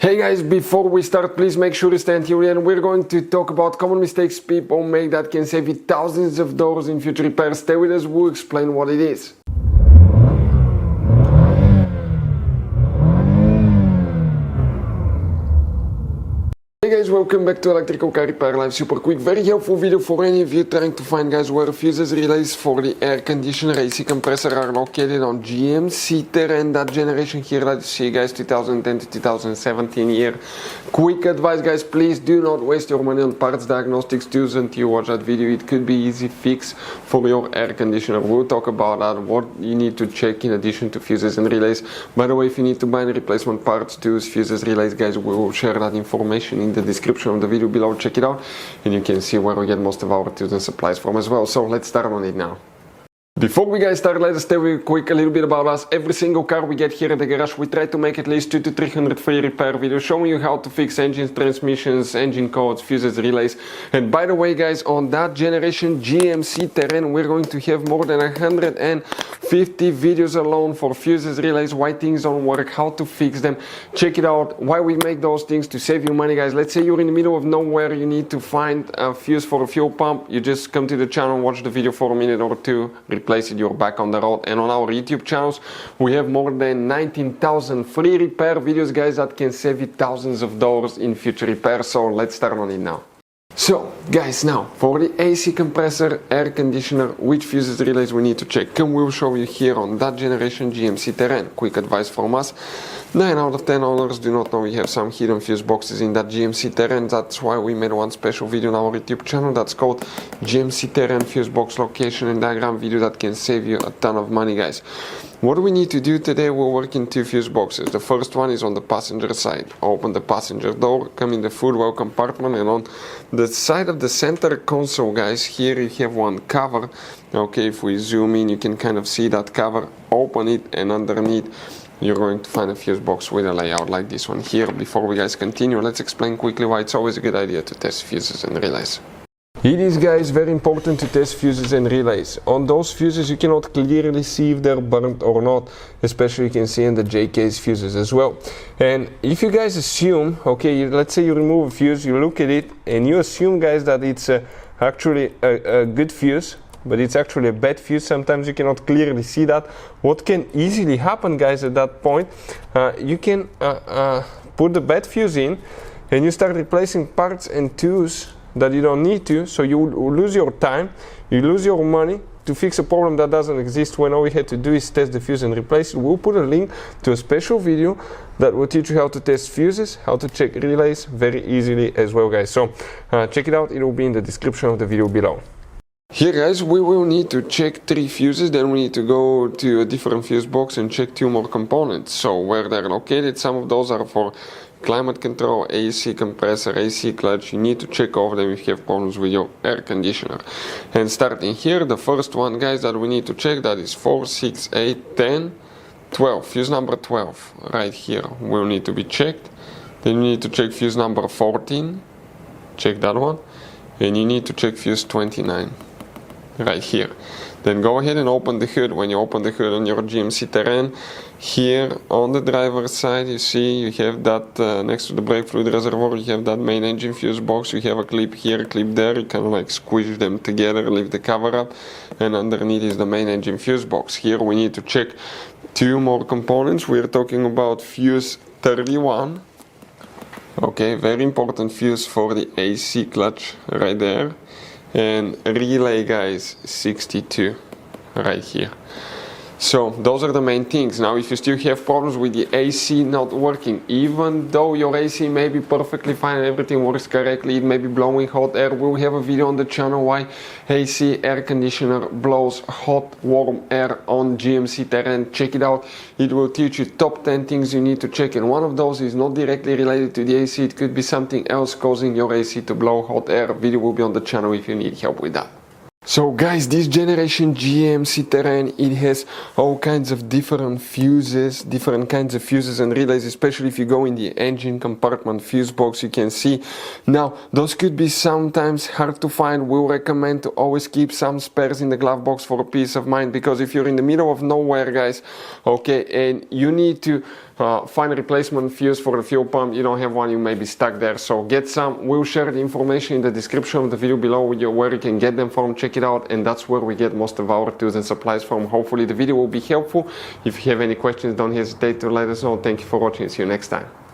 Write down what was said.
Hey guys, before we start, please make sure to stay until the end. We're going to talk about common mistakes people make that can save you thousands of dollars in future repairs. Stay with us, we'll explain what it is. Hey guys, welcome back to Electrical Car Repair Live. Super quick, very helpful video for any of you trying to find, guys, where fuses relays for the air conditioner AC compressor are located on GMC Terrain, that generation here that you see, guys, 2010 to 2017 year. Quick advice, guys, please do not waste your money on parts diagnostics tools until you watch that video. It could be easy fix for your air conditioner. We'll talk about that, what you need to check in addition to fuses and relays. By the way, if you need to buy any replacement parts, tools, fuses, relays, guys, we will share that information in the description of the video below. Check it out and you can see where we get most of our tools and supplies from as well. So let's start on it now. Before we guys start, let us tell you quick a little bit about us. Every single car we get here at the garage, we try to make at least 200 to 300 free repair videos showing you how to fix engines, transmissions, engine codes, fuses, relays. And by the way, guys, on that generation GMC Terrain, we're going to have more than 150 videos alone for fuses, relays, why things don't work, how to fix them. Check it out, why we make those things to save you money, guys. Let's say you're in the middle of nowhere, you need to find a fuse for a fuel pump. You just come to the channel, watch the video for a minute or two, replace it, you're back on the road. And on our YouTube channels, we have more than 19,000 free repair videos, guys, that can save you thousands of dollars in future repairs. So let's start on it now. So guys, now for the AC compressor, air conditioner, which fuses, relays we need to check, and we'll show you here on that generation GMC Terrain. Quick advice from us: 9 out of 10 owners do not know we have some hidden fuse boxes in that GMC Terrain. That's why we made one special video on our YouTube channel that's called GMC Terrain Fuse Box Location and Diagram video that can save you a ton of money, guys. What do we need to do today? We'll work in two fuse boxes. The first one is on the passenger side. Open the passenger door, come in the footwell compartment, and on the side of the center console, guys, here you have one cover. Okay, if we zoom in, you can kind of see that cover. Open it, and underneath you're going to find a fuse box with a layout like this one here. Before we guys continue, let's explain quickly why it's always a good idea to test fuses and relays. It is, guys, very important to test fuses and relays. On those fuses you cannot clearly see if they're burnt or not, especially you can see in the JK's fuses as well. And if you guys assume, okay, let's say you remove a fuse, you look at it and you assume, guys, that it's actually a good fuse, but it's actually a bad fuse. Sometimes you cannot clearly see that. What can easily happen, guys, at that point, you can put the bad fuse in and you start replacing parts and tools that you don't need to, so you lose your time, you lose your money to fix a problem that doesn't exist, when all we had to do is test the fuse and replace it. We'll put a link to a special video that will teach you how to test fuses, how to check relays very easily as well, guys. So check it out, it will be in the description of the video below. Here, guys, we will need to check 3 fuses, then we need to go to a different fuse box and check 2 more components. So where they're located, some of those are for climate control, AC compressor, AC clutch. You need to check over them if you have problems with your air conditioner. And starting here, the first one, guys, that we need to check, that is 4, 6, 8, 10, 12. Fuse number 12 right here will need to be checked. Then you need to check fuse number 14, check that one. And you need to check fuse 29 right here. Then go ahead and open the hood. When you open the hood on your GMC Terrain, here on the driver's side, you see you have that next to the brake fluid reservoir, you have that main engine fuse box. You have a clip here, a clip there. You can like squish them together, lift the cover up, and underneath is the main engine fuse box. Here we need to check 2 more components. We're talking about fuse 31. Okay, very important fuse for the AC clutch right there. And relay, guys, 62 right here. So those are the main things. Now if you still have problems with the AC not working, even though your AC may be perfectly fine and everything works correctly, it may be blowing hot air, we'll have a video on the channel why AC air conditioner blows hot warm air on GMC Terrain. Check it out, it will teach you top 10 things you need to check, and one of those is not directly related to the AC. It could be something else causing your AC to blow hot air. Video will be on the channel if you need help with that. So guys, this generation GMC Terrain, it has all kinds of different fuses, different kinds of fuses and relays, especially if you go in the engine compartment fuse box, you can see. Now, those could be sometimes hard to find. We'll recommend to always keep some spares in the glove box for peace of mind, because if you're in the middle of nowhere, guys, okay, and you need to find a replacement fuse for the fuel pump. You don't have one, you may be stuck there, so get some. We'll share the information in the description of the video below where you can get them from. Check it out, and that's where we get most of our tools and supplies from. Hopefully the video will be helpful. If you have any questions, don't hesitate to let us know. Thank you for watching. See you next time.